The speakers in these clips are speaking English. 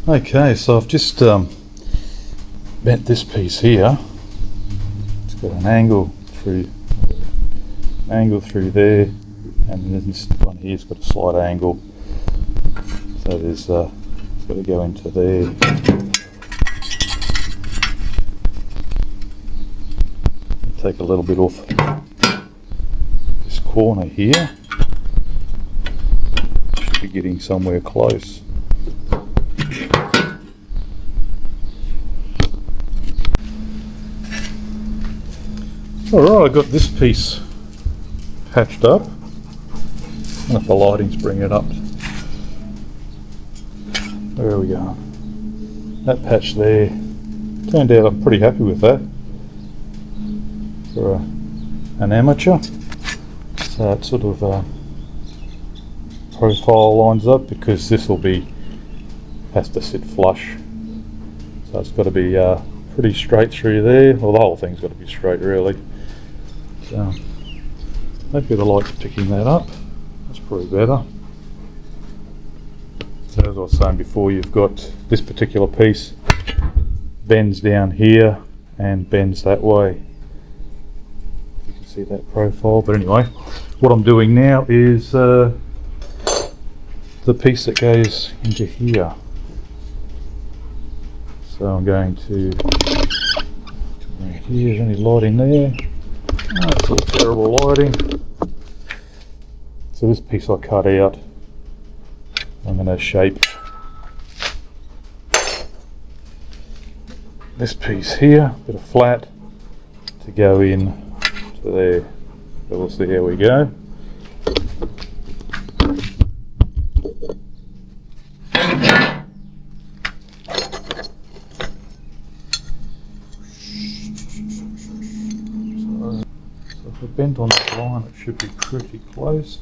Okay, so I've just bent this piece here. It's got an angle through there, and then this one here's got a slight angle. So there's it's got to go into there. Take a little bit off this corner here. Should be getting somewhere close. Alright, I got this piece patched up. I don't know if the lighting's bringing it up. There we go. That patch there turned out, I'm pretty happy with that for an amateur. So it sort of profile lines up, because this will has to sit flush. So it's got to be pretty straight through there. Well, the whole thing's got to be straight really. So hopefully the light's picking that up. That's probably better. So as I was saying before, you've got this particular piece bends down here and bends that way. You can see that profile. But anyway, what I'm doing now is the piece that goes into here. So I'm going to right here. Is any light in there? Oh, it's all terrible lighting. So this piece I cut out, I'm going to shape this piece here, a bit of flat, to go in to there. So we'll see how we go. So if I bend on this line, it should be pretty close.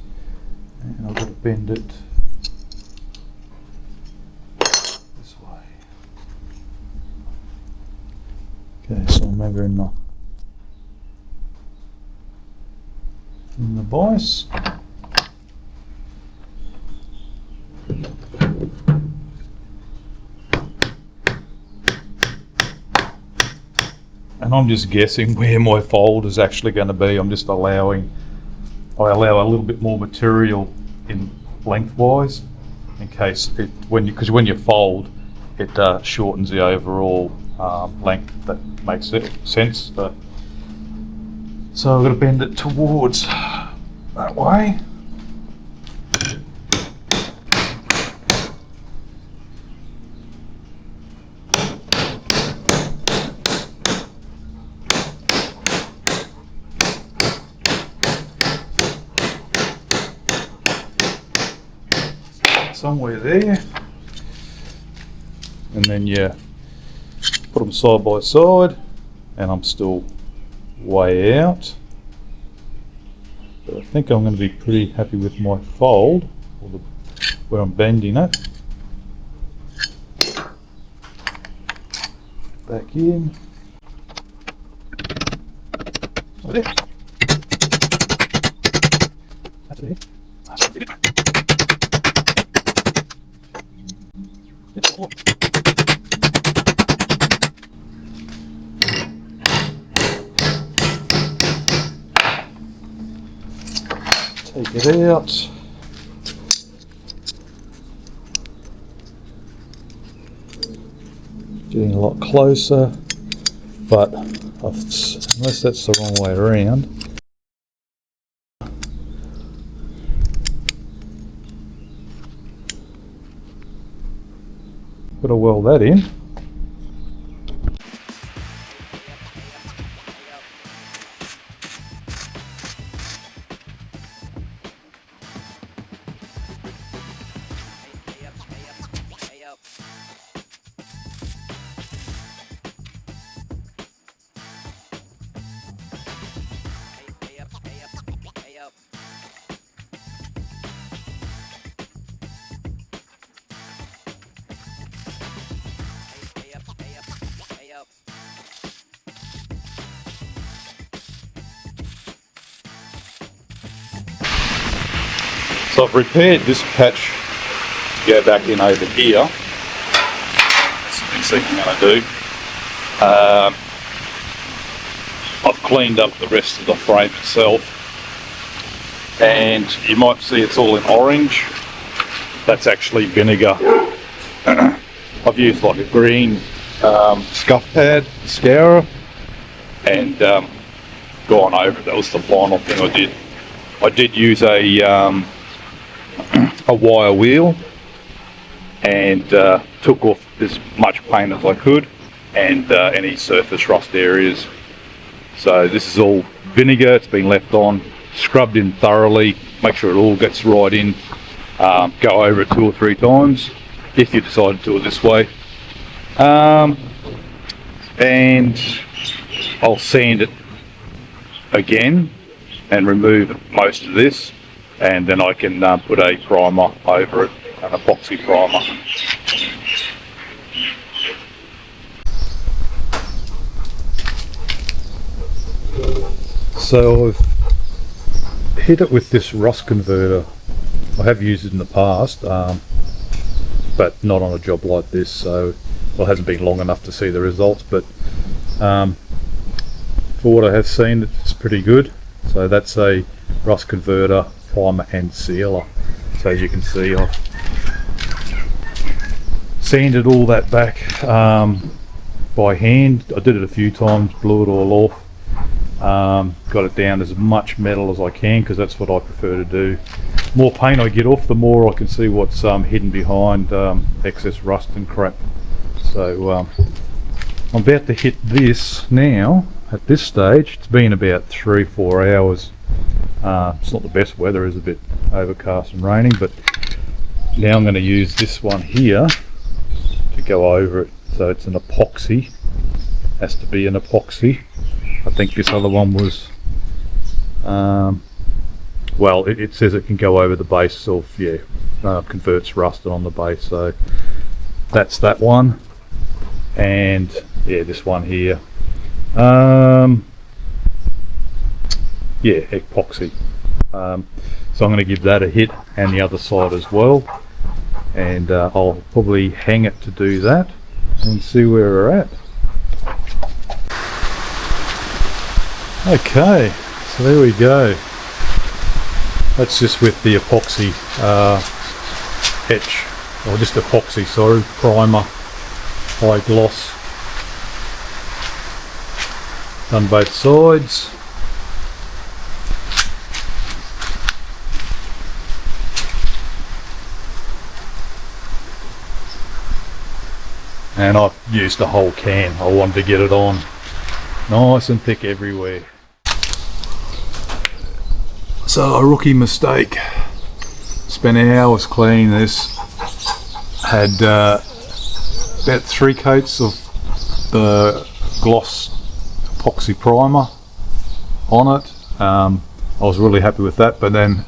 And I've got to bend it this way. Okay, so I'm over in the vise. And I'm just guessing where my fold is actually going to be. I'm just I allow a little bit more material in lengthwise, in case because when you fold, it shortens the overall length. That makes sense. So I'm going to bend it towards that way. Somewhere there, and then you put them side by side, and I'm still way out, but I think I'm going to be pretty happy with my fold, or where I'm bending it. Back in. That's it. That's it. That's it. Take it out. Getting a lot closer, but unless that's the wrong way around. Got to weld that in. So I've repaired this patch to go back in over here. next thing I'm going to do. I've cleaned up the rest of the frame itself, and you might see it's all in orange. That's actually vinegar. I've used like a green scuff pad scourer and gone over it. That was the final thing I did. I did use a wire wheel and took off as much paint as I could and any surface rust areas. So this is all vinegar. It's been left on, scrubbed in thoroughly, make sure it all gets right in. Go over it 2 or 3 times if you decide to do it this way. And I'll sand it again and remove most of this, and then I can put a primer over it, an epoxy primer. So I've hit it with this rust converter. I have used it in the past, but not on a job like this, so well, it hasn't been long enough to see the results, but for what I have seen, it's pretty good. So that's a rust converter, primer and sealer. So as you can see, I've sanded all that back by hand. I did it a few times, blew it all off. Got it down as much metal as I can, because that's what I prefer to do. The more paint I get off, the more I can see what's hidden behind excess rust and crap. So I'm about to hit this now. At this stage, it's been about 3-4 hours. It's not the best weather, it's a bit overcast and raining, but now I'm going to use this one here to go over it. So it's an epoxy, has to be an epoxy. I think this other one was, well, it says it can go over the base of, yeah, converts rusted on the base. So that's that one, and yeah, this one here. Yeah, epoxy. So I'm going to give that a hit, and the other side as well, and I'll probably hang it to do that and see where we're at. Okay, so there we go. That's just with the epoxy etch, or just epoxy, sorry, primer, high gloss. Done both sides. And I've used the whole can. I wanted to get it on nice and thick everywhere. So a rookie mistake. Spent hours cleaning this. Had about 3 coats of the gloss epoxy primer on it. I was really happy with that, but then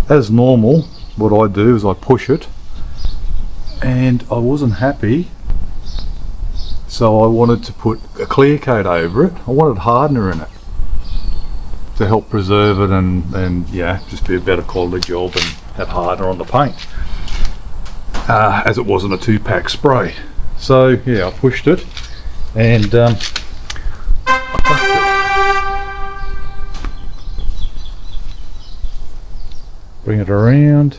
as normal, what I do is I push it, and I wasn't happy, so I wanted to put a clear coat over it. I wanted hardener in it to help preserve it and yeah, just be a better quality job and have hardener on the paint, as it wasn't a 2-pack spray. So yeah, I pushed it and bring it around,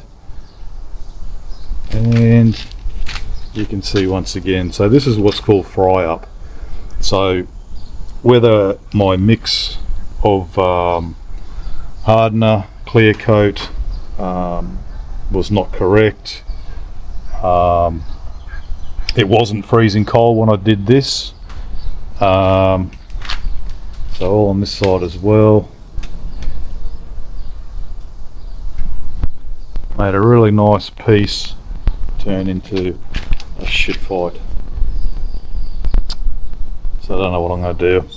and you can see once again, so this is what's called fry up. So whether my mix of hardener, clear coat was not correct, it wasn't freezing cold when I did this, so all on this side as well. Made a really nice piece turn into a shit fight. So I don't know what I'm going to do.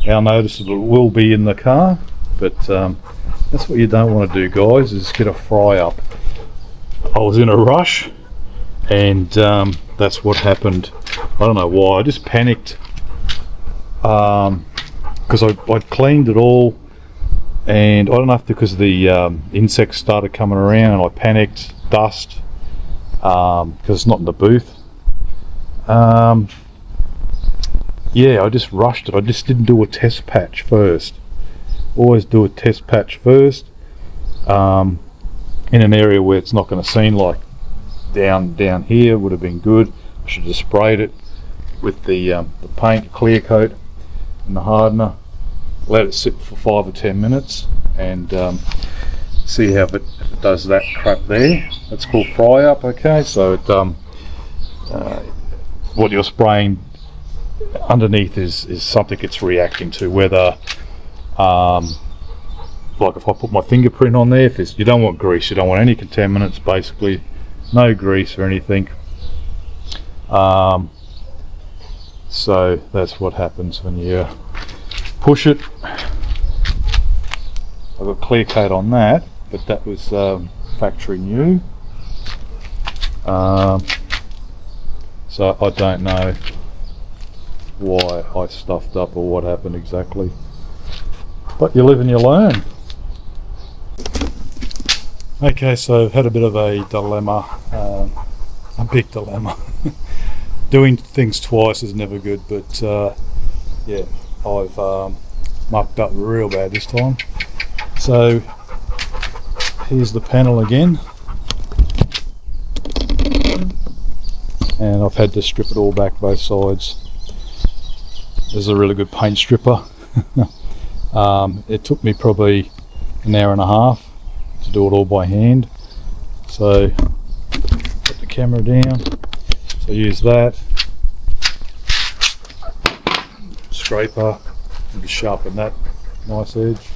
How noticeable it will be in the car, but that's what you don't want to do, guys, is get a fry up. I was in a rush, and that's what happened. I don't know why, I just panicked, because I'd cleaned it all, and I don't know if because the insects started coming around and I panicked, dust, because it's not in the booth, Yeah, I just rushed it. I just didn't do a test patch first. Always do a test patch first in an area where it's not going to seem like down here would have been good. I should have sprayed it with the paint, clear coat and the hardener. Let it sit for 5 or 10 minutes and see how if it does that crap there. That's called fry up. Okay, so it, what you're spraying underneath is something it's reacting to, whether like if I put my fingerprint on there, if you don't want grease, you don't want any contaminants, basically no grease or anything. So that's what happens when you push it. I've got clear coat on that, but that was factory new. So I don't know why I stuffed up or what happened exactly, but you live and you learn. Okay, so I've had a bit of a dilemma, a big dilemma. Doing things twice is never good, but yeah, I've mucked up real bad this time. So here's the panel again, and I've had to strip it all back both sides. This is a really good paint stripper. It took me probably an hour and a half to do it all by hand. So put the camera down, so use that scraper and just sharpen that nice edge,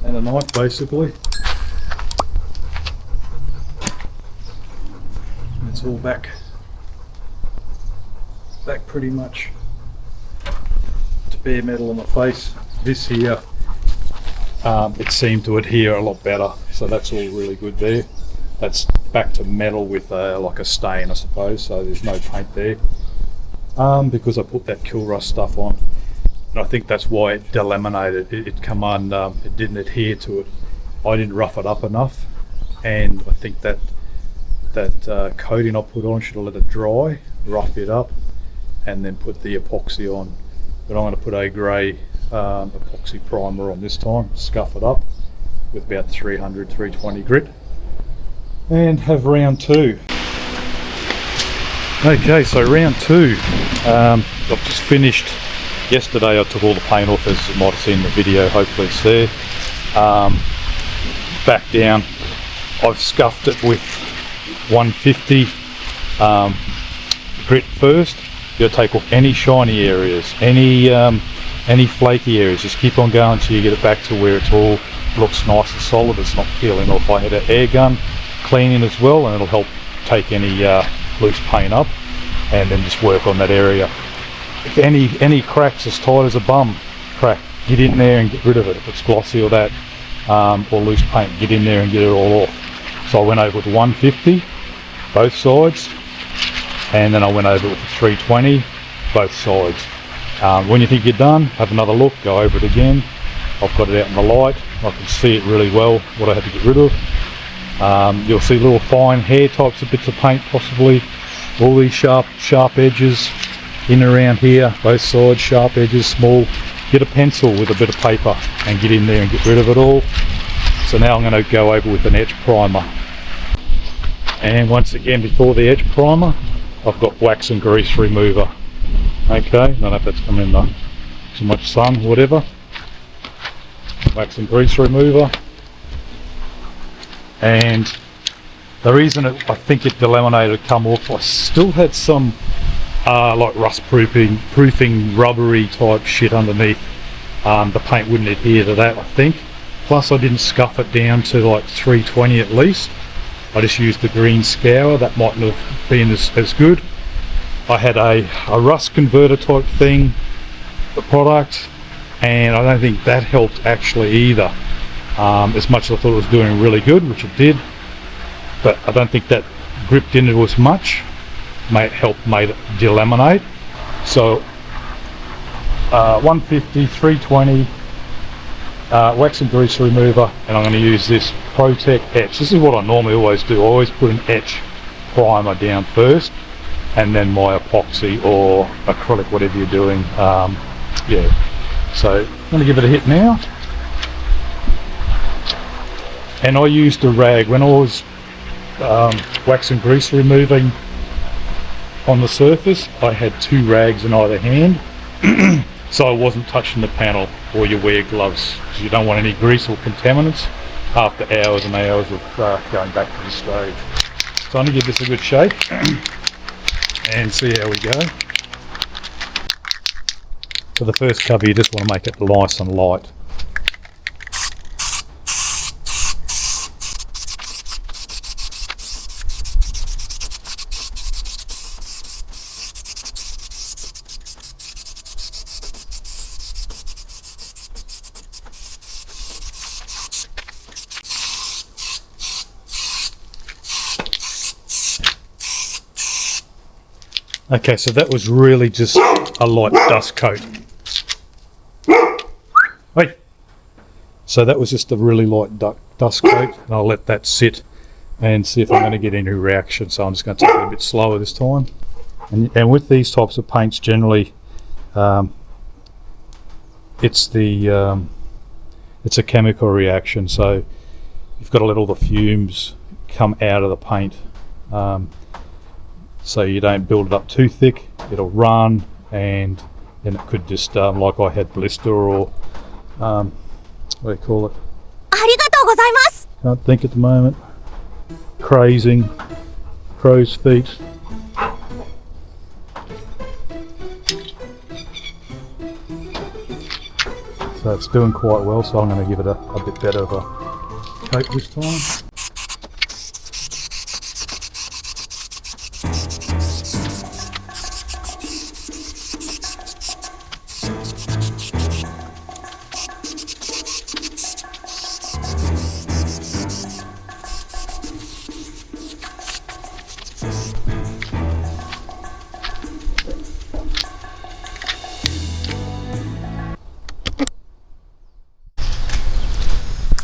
and a knife basically. And it's all back pretty much to bare metal on the face. This here, it seemed to adhere a lot better, so that's all really good there. That's back to metal with like a stain, I suppose, so there's no paint there, because I put that kill rust stuff on, and I think that's why it delaminated. It come on, it didn't adhere to it. I didn't rough it up enough, and I think that coating I put on should have let it dry, rough it up, and then put the epoxy on. But I'm going to put a grey epoxy primer on this time, scuff it up with about 300-320 grit, and have round 2. Okay, so round 2, I've just finished. Yesterday I took all the paint off, as you might have seen in the video, hopefully it's there. Back down, I've scuffed it with 150 grit first. You'll take off any shiny areas, any flaky areas. Just keep on going until you get it back to where it's all looks nice and solid. It's not peeling off. I had an air gun cleaning as well, and it'll help take any loose paint up, and then just work on that area. If any cracks as tight as a bum crack, get in there and get rid of it. If it's glossy or that, or loose paint, get in there and get it all off. So I went over with 150 both sides, and then I went over with 320 both sides. When you think you're done, have another look, go over it again. I've got it out in the light, I can see it really well what I had to get rid of. You'll see little fine hair types of bits of paint possibly, all these sharp edges in and around here, both sides, sharp edges, small. Get a pencil with a bit of paper and get in there and get rid of it all. So now I'm going to go over with an etch primer, and once again, before the etch primer, I've got wax and grease remover. Okay, I don't know if that's coming in too much sun, whatever. Wax and grease remover. And the reason I think it delaminated come off, I still had some like rust proofing rubbery type shit underneath. The paint wouldn't adhere to that, I think. Plus I didn't scuff it down to like 320 at least. I just used the green scour. That mightn't have been as good. I had a rust converter type thing, the product, and I don't think that helped actually either. As much as I thought it was doing really good, which it did, but I don't think that gripped into as much. Made it delaminate. So 150, 320, wax and grease remover, and I'm going to use this Protect etch. This is what I normally always do. I always put an etch primer down first, and then my epoxy or acrylic, whatever you're doing. Yeah, so I'm going to give it a hit now. And I used a rag when I was wax and grease removing on the surface. I had 2 rags in either hand, so I wasn't touching the panel. Or you wear gloves because you don't want any grease or contaminants after hours and hours of going back to the stage. So I'm going to give this a good shake and see how we go. For the first cover, you just want to make it nice and light. Okay, so that was really just a light dust coat. Wait. So that was just a really light dust coat, and I'll let that sit and see if I'm going to get any reaction. So I'm just going to take it a bit slower this time. And with these types of paints, generally, it's a chemical reaction. So you've got to let all the fumes come out of the paint. So you don't build it up too thick, it'll run, and then it could just, like I had blister or, what do you call it? Can't think at the moment. Crazing, crow's feet. So it's doing quite well, so I'm going to give it a bit better of a coat this time.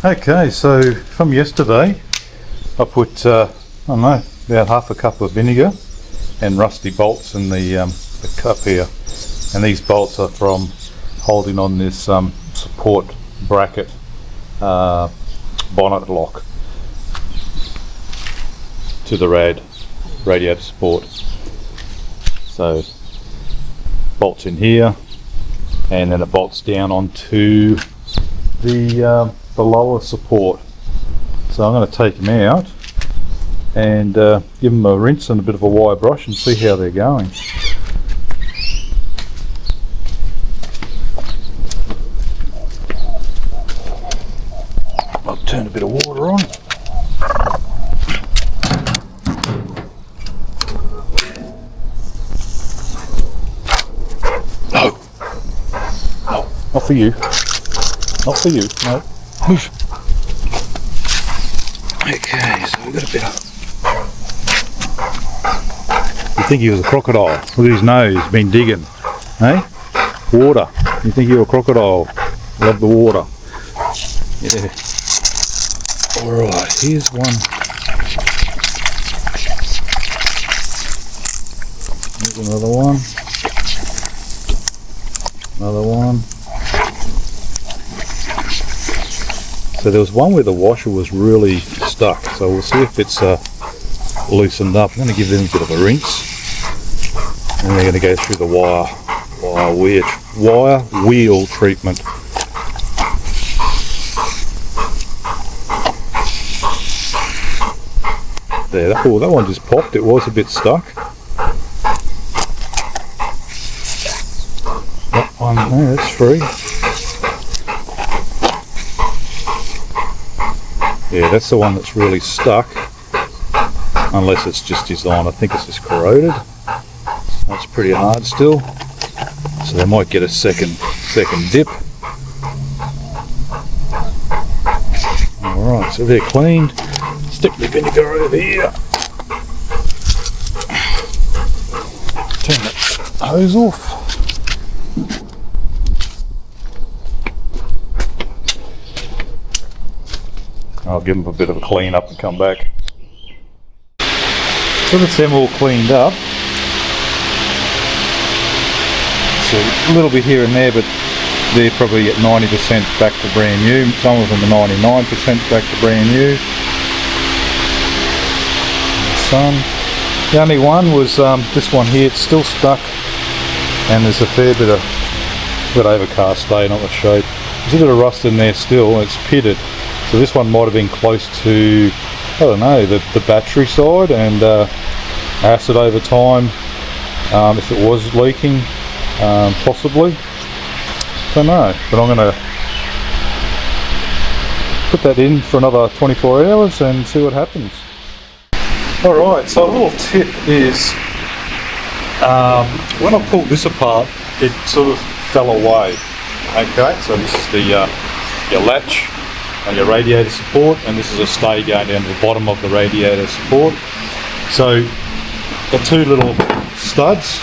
Okay, so from yesterday I put, I don't know, about half a cup of vinegar and rusty bolts in the cup here, and these bolts are from holding on this support bracket bonnet lock to the radiator support. So bolts in here, and then it bolts down onto the lower support. So I'm going to take them out and give them a rinse and a bit of a wire brush and see how they're going. I'll turn a bit of water on. No, no, not for you. Not for you, no. Move. Okay, so we've got a bit of... You think he was a crocodile? Look at his nose, he's been digging. Hey? Water. You think you're a crocodile? Love the water. Yeah. Alright, here's one. Here's another one. Another one. So there was one where the washer was really stuck, so we'll see if it's loosened up. I'm going to give them a bit of a rinse, and we're going to go through the wire wheel treatment. There, that one just popped. It was a bit stuck. That one, no, that's free. Yeah, that's the one that's really stuck, unless it's just designed. I think it's just corroded. That's pretty hard still, so they might get a second dip. Alright, so they're cleaned. Stick the vinegar over here. Turn that hose off. I'll give them a bit of a clean up and come back. So that's them all cleaned up. So a little bit here and there, but they're probably at 90% back to brand new. Some of them are 99% back to brand new. The only one was this one here. It's still stuck, and there's a fair bit of overcast day, not the shape. There's a bit of rust in there still, and it's pitted. So this one might have been close to, I don't know, the battery side, and acid over time, if it was leaking, possibly. Don't know, but I'm going to put that in for another 24 hours and see what happens. Alright, so a little tip is, when I pulled this apart, it sort of fell away. Okay, so this is the your latch and your radiator support, and this is a stay going down to the bottom of the radiator support. So the two little studs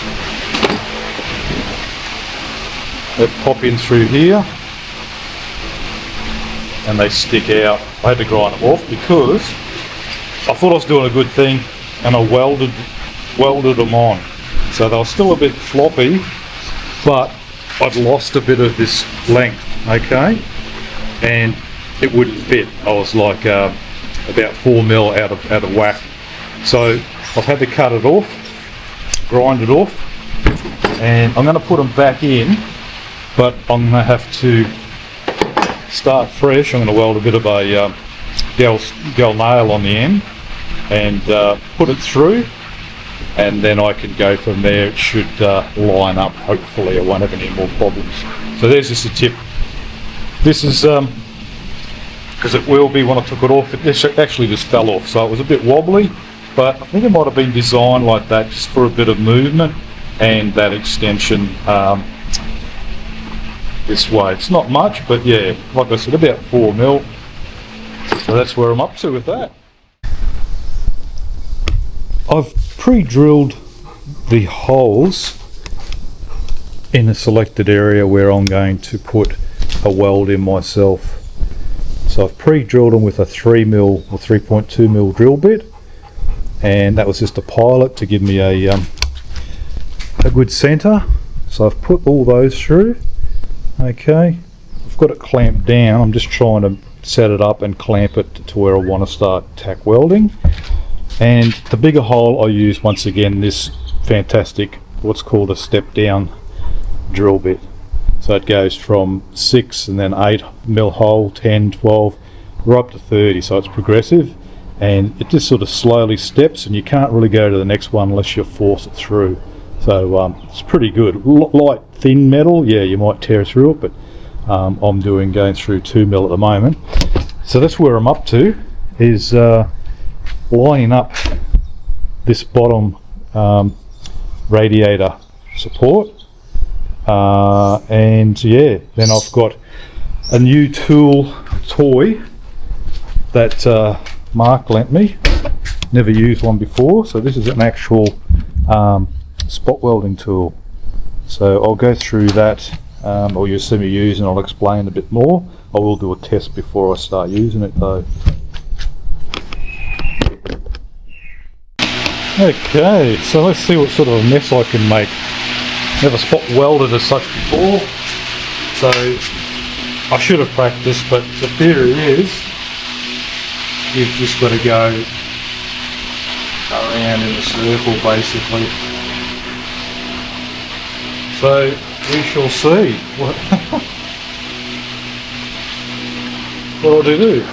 that pop in through here, and they stick out. I had to grind them off because I thought I was doing a good thing, and I welded them on. So they were still a bit floppy, but I'd lost a bit of this length, okay, and it wouldn't fit. I was like about 4mm out of whack. So I've had to cut it off, grind it off, and I'm going to put them back in, but I'm going to have to start fresh. I'm going to weld a bit of a gal nail on the end and put it through, and then I can go from there. It should line up. Hopefully I won't have any more problems. So there's just a tip. This is because it will be when I took it off, it actually just fell off, so it was a bit wobbly, but I think it might have been designed like that just for a bit of movement and that extension this way. It's not much, but yeah, like I said, about 4mm. So that's where I'm up to with that. I've pre-drilled the holes in a selected area where I'm going to put a weld in myself. So I've pre-drilled them with a 3mm or 3.2mm drill bit, and that was just a pilot to give me a good center. So I've put all those through. Okay, I've got it clamped down. I'm just trying to set it up and clamp it to where I want to start tack welding. And the bigger hole I use, once again, this fantastic, what's called a step down drill bit. So it goes from 6 and then 8mm hole, 10, 12, right up to 30, so it's progressive, and it just sort of slowly steps, and you can't really go to the next one unless you force it through. So it's pretty good. Light thin metal, yeah, you might tear through it, but I'm going through 2mm at the moment. So that's where I'm up to, is lining up this bottom radiator support, and yeah, then I've got a new toy that Mark lent me. Never used one before, so this is an actual spot welding tool. So I'll go through that, or you'll see me use, and I'll explain a bit more. I will do a test before I start using it though. Okay, so let's see what sort of a mess I can make. Never spot welded as such before, so I should have practiced, but the theory is you've just got to go around in a circle basically. So we shall see what I'll do.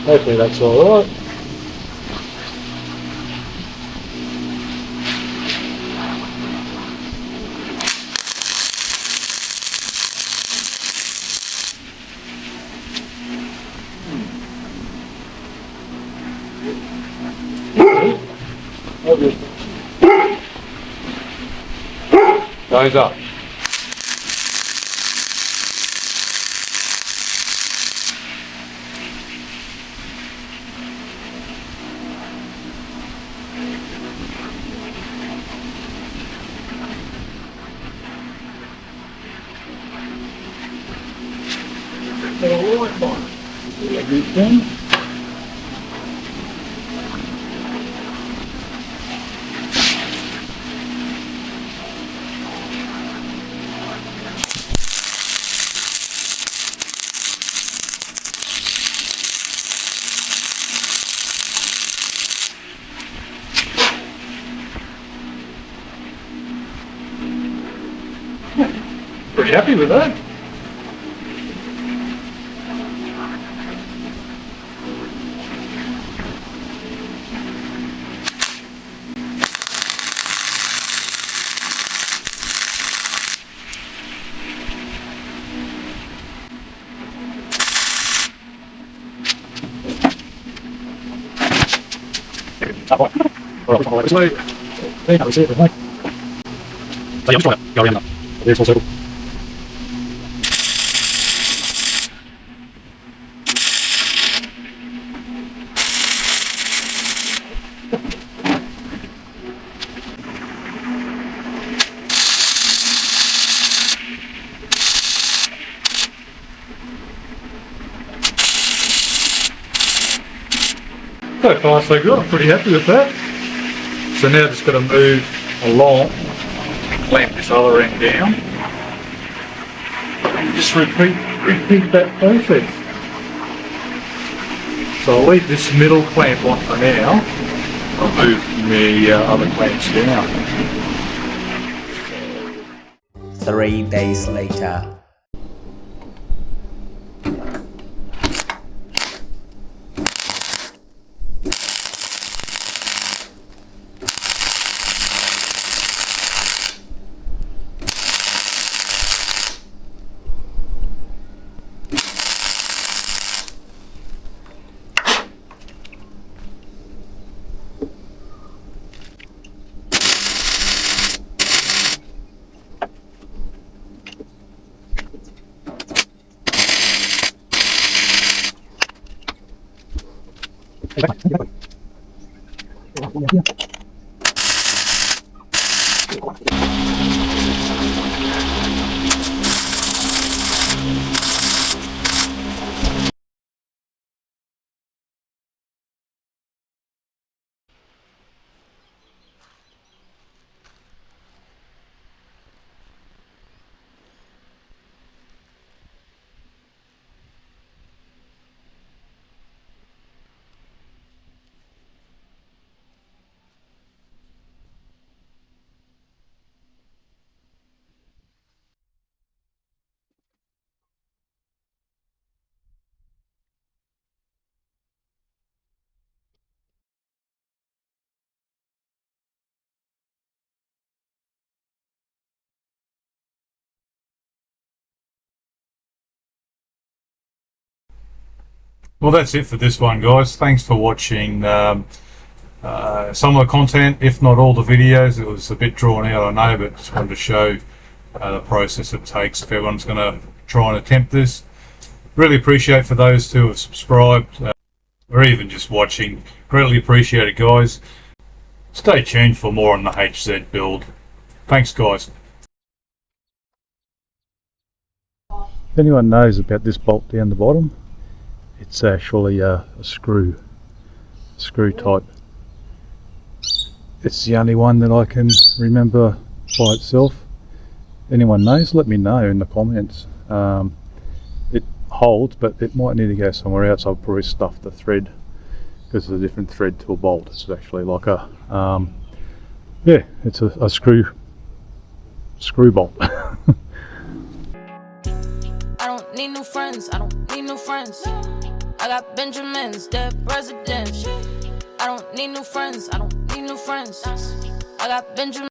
Hopefully that's all right. Goes up. everything. Pretty happy with that. So far so good, I'm pretty happy with that. So now just got to move along, clamp this other end down, and just repeat that process. So I'll leave this middle clamp on for now. I'll move the other clamps down. 3 days later. Well, that's it for this one, guys. Thanks for watching some of the content, if not all the videos. It was a bit drawn out, I know, but just wanted to show the process it takes if everyone's going to try and attempt this. Really appreciate for those who have subscribed or even just watching. Greatly appreciate it, guys. Stay tuned for more on the HZ build. Thanks, guys. If anyone knows about this bolt down the bottom, it's actually a screw type. It's the only one that I can remember by itself. Anyone knows, let me know in the comments. It holds, but it might need to go somewhere else. I'll probably stuff the thread because it's a different thread to a bolt. It's actually like a yeah, it's a screw bolt. I don't need new friends, I don't need new friends. I got Benjamins, dead presidents. I don't need new friends, I don't need new friends. I got Benjamin.